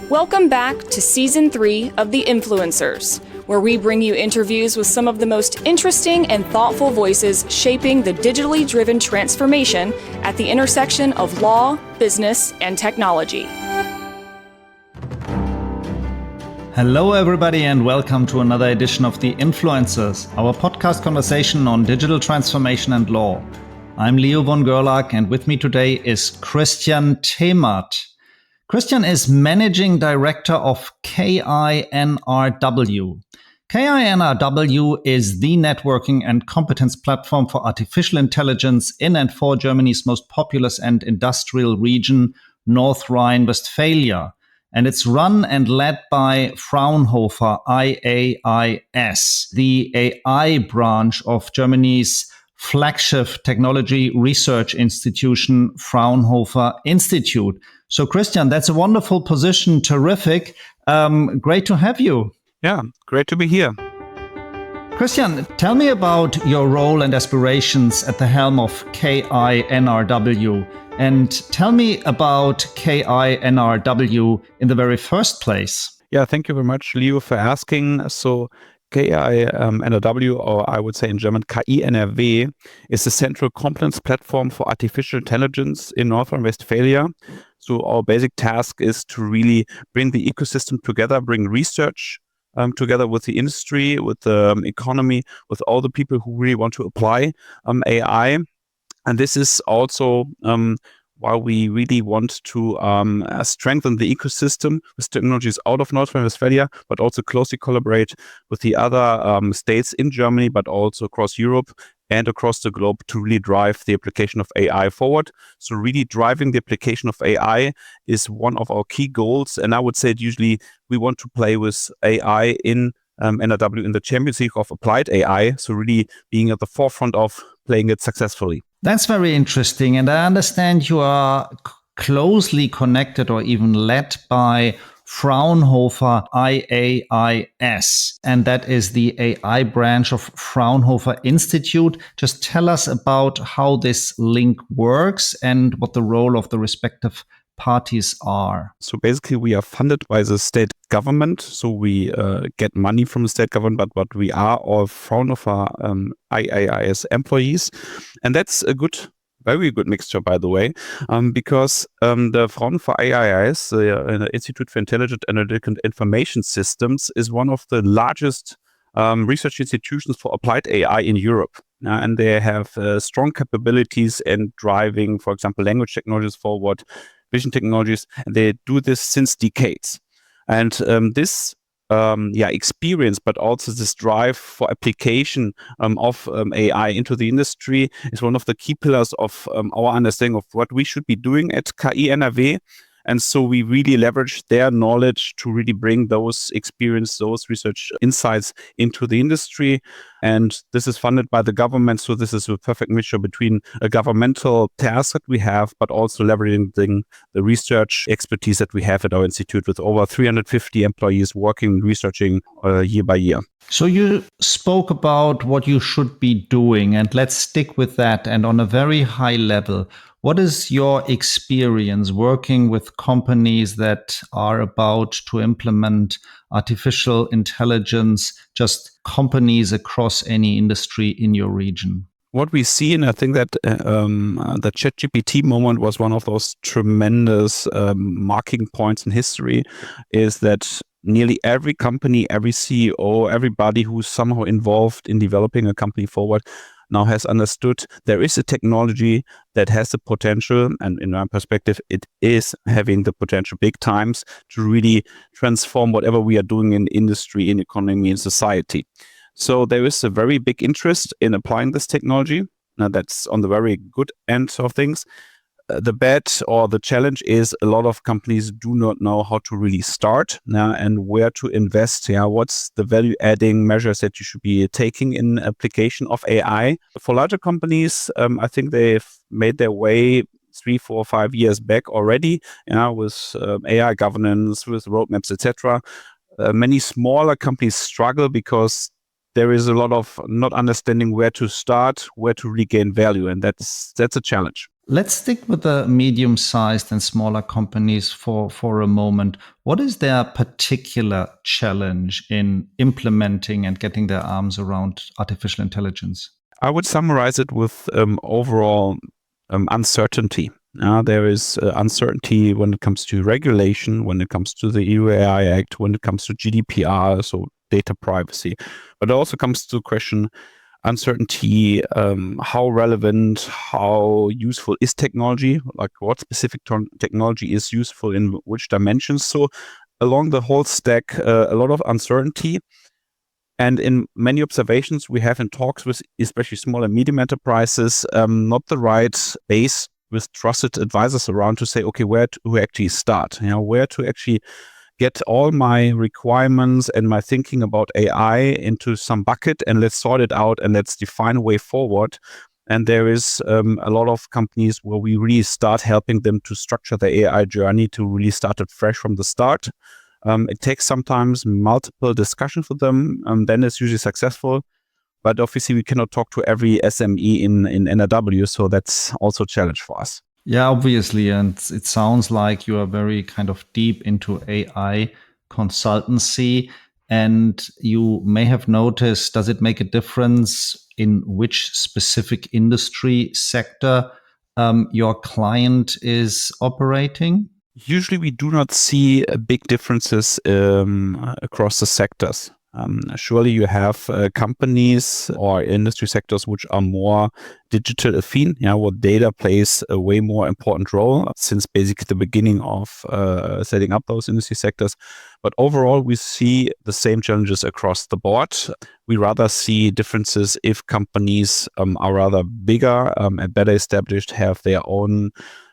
Welcome back to Season 3 of The Influencers, where we bring you interviews with some of the most interesting and thoughtful voices shaping the digitally driven transformation at the intersection of law, business, and technology. Hello, everybody, and welcome to another edition of The Influencers, our podcast conversation on digital transformation and law. I'm Leo von Gerlach, and with me today is Christian Temath. Christian is Managing Director of KI.NRW. KI.NRW is the networking and competence platform for artificial intelligence in and for Germany's most populous and industrial region, North Rhine-Westphalia. And it's run and led by Fraunhofer IAIS, the AI branch of Germany's flagship technology research institution, Fraunhofer Institute. So, Christian, that's a wonderful position. Terrific. Great to have you. Yeah, great to be here. Christian, tell me about your role and aspirations at the helm of KI.NRW. And tell me about KI.NRW in the very first place. Yeah, thank you very much, Leo, for asking. So KI.NRW, or I would say in German KI.NRW, is the central competence platform for artificial intelligence in North Rhine-Westphalia. So our basic task is to really bring the ecosystem together, bring research together with the industry, with the economy, with all the people who really want to apply AI. And this is also why we really want to strengthen the ecosystem with technologies out of North Rhine-Westphalia, but also closely collaborate with the other states in Germany, but also across Europe and across the globe to really drive the application of AI forward. So really driving the application of AI is one of our key goals. And I would say usually we want to play with AI in NRW in the Champions League of Applied AI. So really being at the forefront of playing it successfully. That's very interesting. And I understand you are closely connected or even led by Fraunhofer IAIS, and that is the AI branch of Fraunhofer Institute. Just tell us about how this link works and what the role of the respective parties are. So basically, we are funded by the state government. So we get money from the state government, but we are all Fraunhofer IAIS employees. And that's a very good mixture, by the way, because the Fraunhofer IAIS, the Institute for Intelligent Analytical and Information Systems, is one of the largest research institutions for applied AI in Europe. And they have strong capabilities in driving, for example, language technologies forward, vision technologies, and they do this since decades. And this experience, but also this drive for application of AI into the industry is one of the key pillars of our understanding of what we should be doing at KI.NRW. And so we really leverage their knowledge to really bring those experience, those research insights into the industry. And this is funded by the government. So this is a perfect mixture between a governmental task that we have, but also leveraging the research expertise that we have at our institute with over 350 employees working, researching year by year. So you spoke about what you should be doing, and let's stick with that. And on a very high level, what is your experience working with companies that are about to implement artificial intelligence, just companies across any industry in your region? What we see, and I think that the ChatGPT moment was one of those tremendous marking points in history, is that nearly every company, every CEO, everybody who's somehow involved in developing a company forward now has understood there is a technology that has the potential, and in my perspective, it is having the potential big times to really transform whatever we are doing in industry, in economy, in society. So there is a very big interest in applying this technology. Now that's on the very good end of things. The bad or the challenge is a lot of companies do not know how to really start now and where to invest. What's the value adding measures that you should be taking in application of AI? For larger companies, I think they've made their way 3, 4, 5 years back already, with AI governance, with roadmaps, etc. Many smaller companies struggle because there is a lot of not understanding where to start, where to regain value, and that's a challenge. Let's stick with the medium-sized and smaller companies for a moment. What is their particular challenge in implementing and getting their arms around artificial intelligence? I would summarize it with overall uncertainty. There is uncertainty when it comes to regulation, when it comes to the EU AI Act, when it comes to GDPR, so data privacy. But it also comes to the question, uncertainty, how relevant, how useful is technology, like what specific technology is useful in which dimensions. So along the whole stack, a lot of uncertainty. And in many observations we have in talks with especially small and medium enterprises, not the right base with trusted advisors around to say, okay, where to actually start, where to actually get all my requirements and my thinking about AI into some bucket and let's sort it out and let's define a way forward. And there is a lot of companies where we really start helping them to structure the AI journey to really start it fresh from the start. It takes sometimes multiple discussions with them, then it's usually successful. But obviously we cannot talk to every SME in NRW, so that's also a challenge for us. Yeah, obviously. And it sounds like you are very kind of deep into AI consultancy. And you may have noticed, does it make a difference in which specific industry sector your client is operating? Usually we do not see big differences across the sectors. Surely you have companies or industry sectors which are more digital affine, where data plays a way more important role since basically the beginning of setting up those industry sectors. But overall, we see the same challenges across the board. We rather see differences if companies are rather bigger and better established, have their own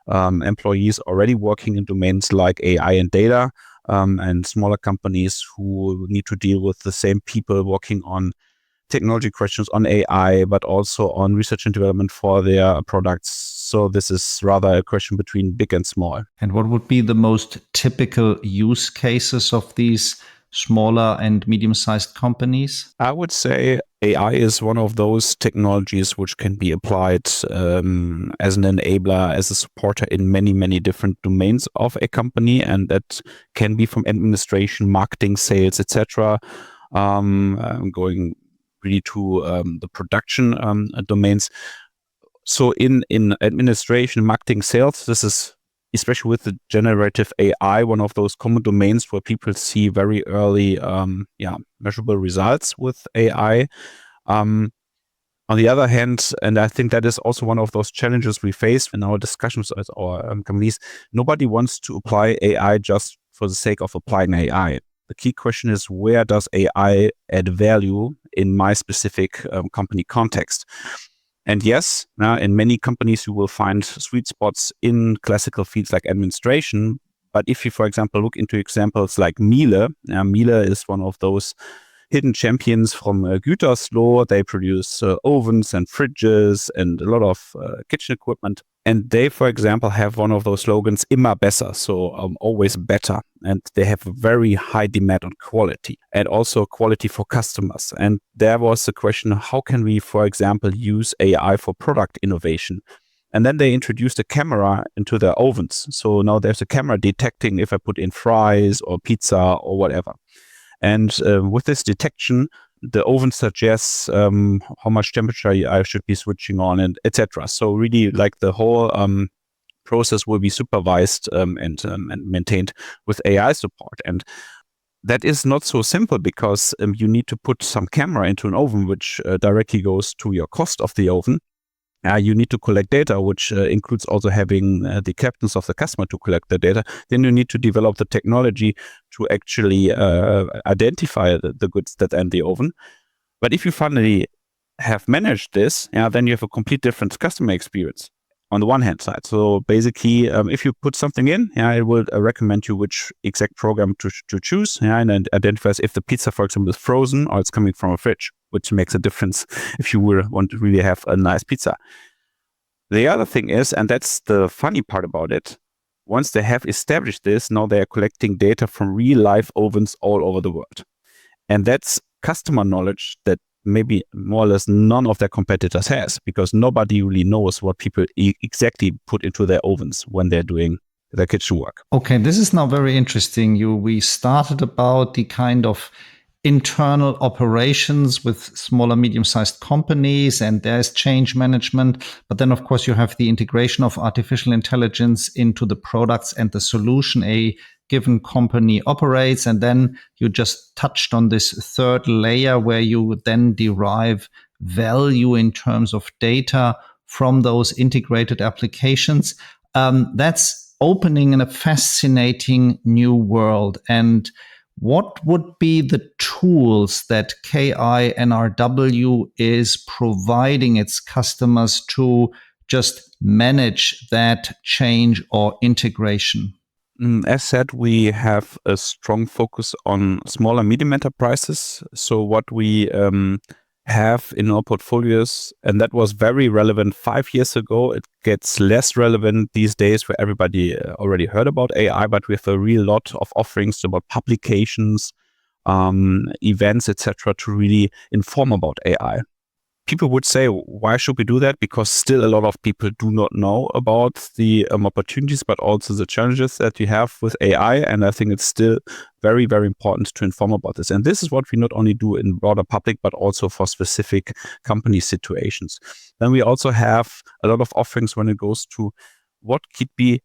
employees already working in domains like AI and data, and smaller companies who need to deal with the same people working on technology questions on AI, but also on research and development for their products. So this is rather a question between big and small. And what would be the most typical use cases of these smaller and medium-sized companies? I would say AI is one of those technologies which can be applied as an enabler, as a supporter in many, many different domains of a company. And that can be from administration, marketing, sales, etc., going really to the production domains. So in administration, marketing, sales, this is especially with the generative AI, one of those common domains where people see very early, measurable results with AI. On the other hand, and I think that is also one of those challenges we face in our discussions with our companies, nobody wants to apply AI just for the sake of applying AI. The key question is, where does AI add value in my specific company context? And yes, in many companies, you will find sweet spots in classical fields like administration. But if you, for example, look into examples like Miele, Miele is one of those hidden champions from Gütersloh. They produce ovens and fridges and a lot of kitchen equipment. And they, for example, have one of those slogans, immer besser, so always better. And they have a very high demand on quality and also quality for customers. And there was the question, how can we, for example, use AI for product innovation? And then they introduced a camera into their ovens. So now there's a camera detecting if I put in fries or pizza or whatever. And with this detection, the oven suggests how much temperature I should be switching on, and etc. So really, like the whole process will be supervised and maintained with AI support. And that is not so simple because you need to put some camera into an oven, which directly goes to your cost of the oven. You need to collect data, which includes also having the captains of the customer to collect the data. Then you need to develop the technology to actually identify the goods that end the oven. But if you finally have managed this, then you have a complete different customer experience on the one hand side. So basically, if you put something in, it will recommend you which exact program to choose, and then identifies if the pizza, for example, is frozen or it's coming from a fridge, which makes a difference if you want to really have a nice pizza. The other thing is, and that's the funny part about it, once they have established this, now they are collecting data from real life ovens all over the world. And that's customer knowledge that maybe more or less none of their competitors has, because nobody really knows what people exactly put into their ovens when they're doing their kitchen work. Okay, this is now very interesting. We started about the kind of internal operations with smaller, medium-sized companies, and there's change management. But then, of course, you have the integration of artificial intelligence into the products and the solution a given company operates. And then you just touched on this third layer where you then derive value in terms of data from those integrated applications. That's opening in a fascinating new world. And what would be the tools that KI.NRW is providing its customers to just manage that change or integration? As said, we have a strong focus on small and medium enterprises. So what we have in our portfolios, and that was very relevant 5 years ago. It gets less relevant these days where everybody already heard about AI, but we have a real lot of offerings about publications, events, etc., to really inform about AI. People would say, why should we do that? Because still a lot of people do not know about the opportunities, but also the challenges that you have with AI. And I think it's still very, very important to inform about this. And this is what we not only do in broader public, but also for specific company situations. Then we also have a lot of offerings when it goes to what could be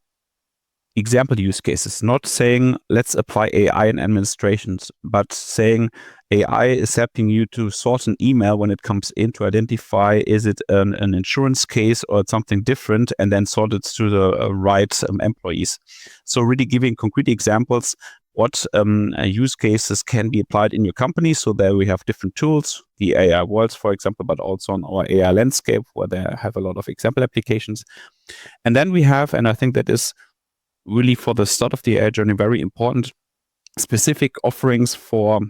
example use cases, not saying let's apply AI in administrations, but saying AI is helping you to sort an email when it comes in to identify is it an insurance case or something different, and then sort it to the right employees. So really giving concrete examples what use cases can be applied in your company. So there we have different tools, the AI Worlds, for example, but also on our AI landscape where they have a lot of example applications. And then we have, and I think that is really for the start of the AI journey, very important, specific offerings for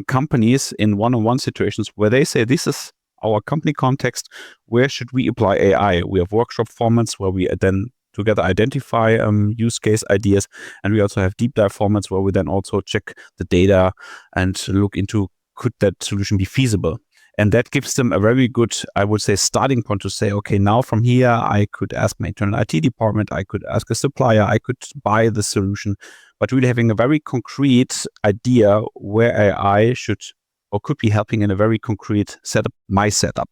companies in one-on-one situations where they say, this is our company context, where should we apply AI? We have workshop formats where we then together identify use case ideas. And we also have deep dive formats where we then also check the data and look into, could that solution be feasible? And that gives them a very good, I would say, starting point to say, okay, now from here, I could ask my internal IT department, I could ask a supplier, I could buy the solution, but really having a very concrete idea where AI should or could be helping in a very concrete setup, my setup.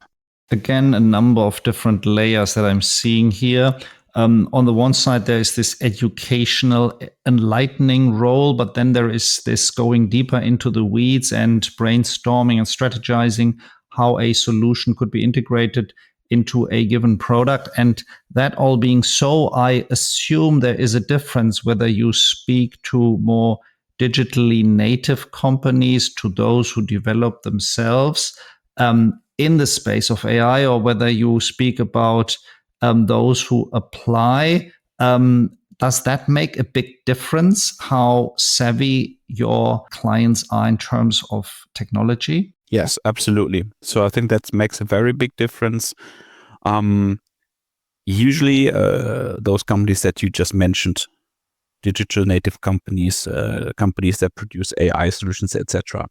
Again, a number of different layers that I'm seeing here. On the one side, there is this educational, enlightening role, but then there is this going deeper into the weeds and brainstorming and strategizing how a solution could be integrated into a given product. And that all being so, I assume there is a difference whether you speak to more digitally native companies, to those who develop themselves in the space of AI, or whether you speak about those who apply. Does that make a big difference how savvy your clients are in terms of technology? Yes, absolutely. So I think that makes a very big difference. Usually those companies that you just mentioned, digital native companies, companies that produce AI solutions, etc.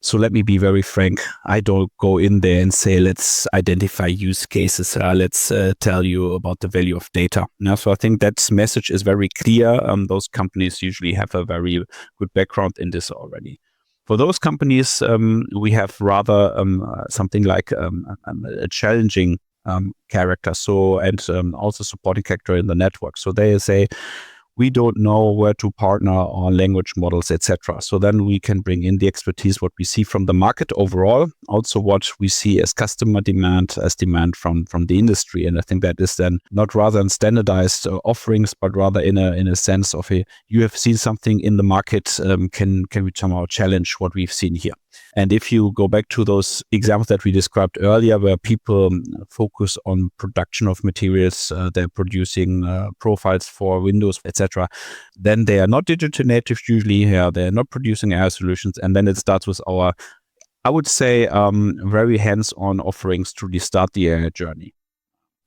So let me be very frank. I don't go in there and say, let's identify use cases. Let's tell you about the value of data. Now, so I think that message is very clear. Those companies usually have a very good background in this already. For those companies, we have rather something like a challenging character. So, and also supporting character in the network. So they say, we don't know where to partner on language models, etc. So then we can bring in the expertise, what we see from the market overall, also what we see as customer demand, as demand from the industry. And I think that is then not rather in standardized offerings, but rather in a sense of you have seen something in the market, can we somehow challenge what we've seen here? And if you go back to those examples that we described earlier, where people focus on production of materials, they're producing profiles for Windows, etc., then they are not digital native usually. They're not producing AI solutions. And then it starts with our, I would say, very hands-on offerings to restart the AI journey.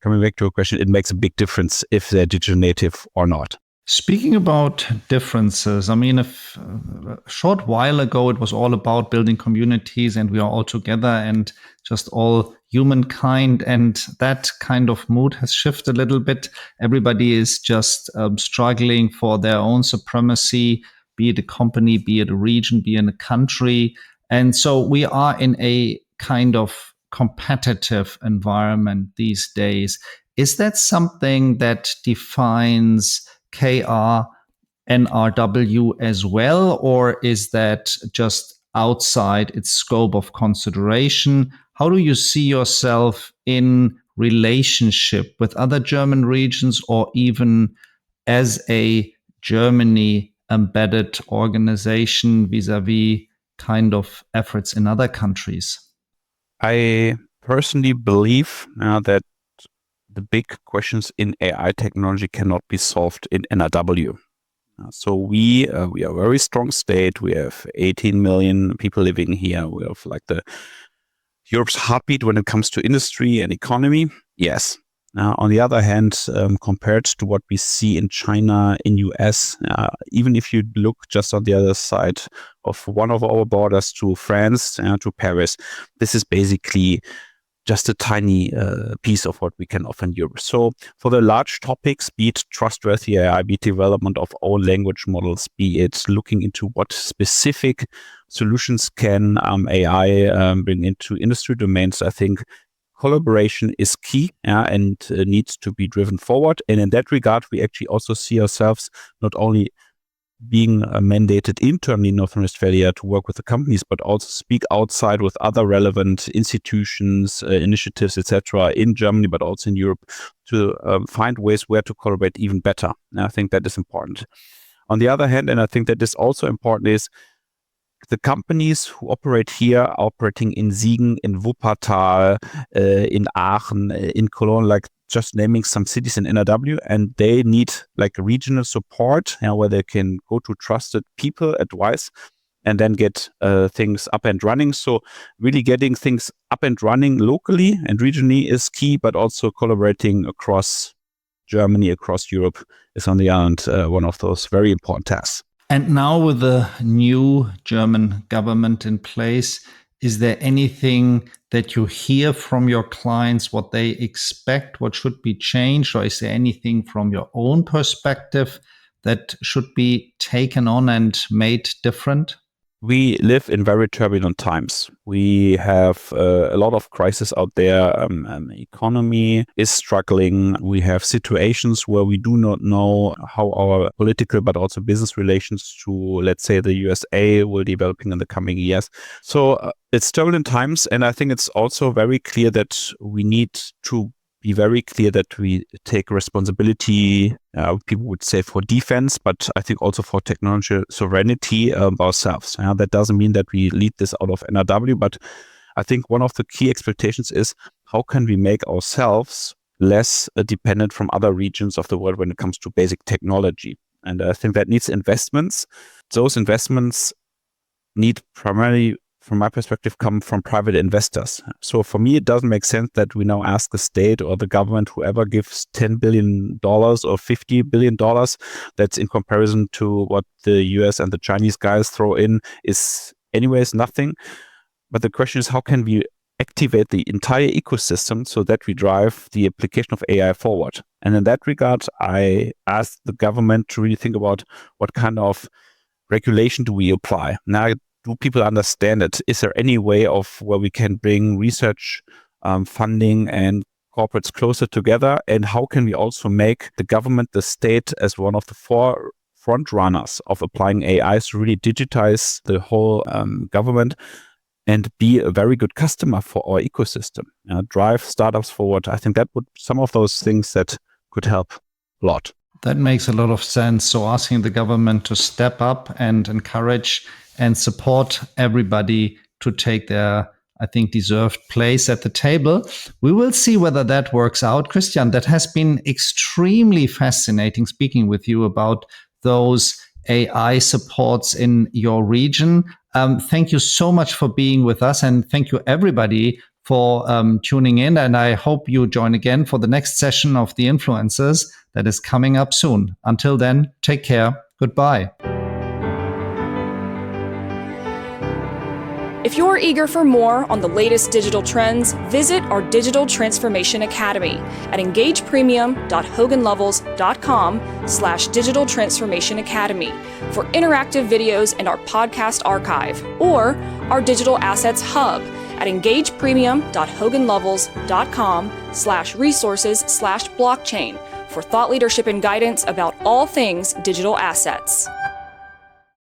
Coming back to your question, it makes a big difference if they're digital native or not. Speaking about differences, I mean, if a short while ago it was all about building communities and we are all together and just all humankind, and that kind of mood has shifted a little bit. Everybody is just struggling for their own supremacy, be it a company, be it a region, be it a country. And so we are in a kind of competitive environment these days. Is that something that defines KI.NRW as well, or is that just outside its scope of consideration? How do you see yourself in relationship with other German regions, or even as a Germany embedded organization vis-a-vis kind of efforts in other countries? I personally believe that the big questions in AI technology cannot be solved in NRW. So we are a very strong state. We have 18 million people living here. We have like the Europe's heartbeat when it comes to industry and economy. Yes. On the other hand, compared to what we see in China, in US, even if you look just on the other side of one of our borders to France, to Paris, this is basically just a tiny piece of what we can offer in Europe. So for the large topics, be it trustworthy AI, be it development of own language models, be it looking into what specific solutions can AI bring into industry domains, I think collaboration is key and needs to be driven forward. And in that regard, we actually also see ourselves not only being mandated internally in North Rhine-Westphalia to work with the companies, but also speak outside with other relevant institutions, initiatives, etc., in Germany, but also in Europe, to find ways where to collaborate even better. And I think that is important. On the other hand, and I think that is also important, is the companies who operate here are operating in Siegen, in Wuppertal, in Aachen, in Cologne, like just naming some cities in NRW, and they need like regional support where they can go to trusted people, advice, and then get things up and running. So really getting things up and running locally and regionally is key, but also collaborating across Germany, across Europe is on the other hand one of those very important tasks. And now with the new German government in place, is there anything that you hear from your clients, what they expect, what should be changed? Or is there anything from your own perspective that should be taken on and made different? We live in very turbulent times. We have a lot of crisis out there. Economy is struggling. We have situations where we do not know how our political but also business relations to, let's say, the USA will developing in the coming years. So it's turbulent times, and I think it's also very clear that we need to be very clear that we take responsibility, people would say for defense, but I think also for technology sovereignty ourselves. That doesn't mean that we lead this out of NRW, but I think one of the key expectations is how can we make ourselves less dependent from other regions of the world when it comes to basic technology. And I think that needs investments. Those investments need primarily, from my perspective, come from private investors. So for me, it doesn't make sense that we now ask the state or the government, whoever gives $10 billion or $50 billion, that's in comparison to what the US and the Chinese guys throw in is anyways nothing. But the question is, how can we activate the entire ecosystem so that we drive the application of AI forward? And in that regard, I asked the government to really think about what kind of regulation do we apply. Now, do people understand it? Is there any way of where we can bring research funding and corporates closer together? And how can we also make the government, the state, as one of the four front runners of applying AI to really digitize the whole government and be a very good customer for our ecosystem, drive startups forward? I think that would some of those things that could help a lot. That makes a lot of sense. So asking the government to step up and encourage and support everybody to take their, I think, deserved place at the table. We will see whether that works out. Christian, that has been extremely fascinating speaking with you about those AI supports in your region. Thank you so much for being with us, and thank you everybody for for tuning in. And I hope you join again for the next session of The Influencers that is coming up soon. Until then, take care. Goodbye. If you're eager for more on the latest digital trends, visit our Digital Transformation Academy at engagepremium.hoganlovells.com/Digital Transformation Academy for interactive videos and our podcast archive, or our Digital Assets Hub at engagepremium.hoganlovells.com/resources/blockchain for thought leadership and guidance about all things digital assets.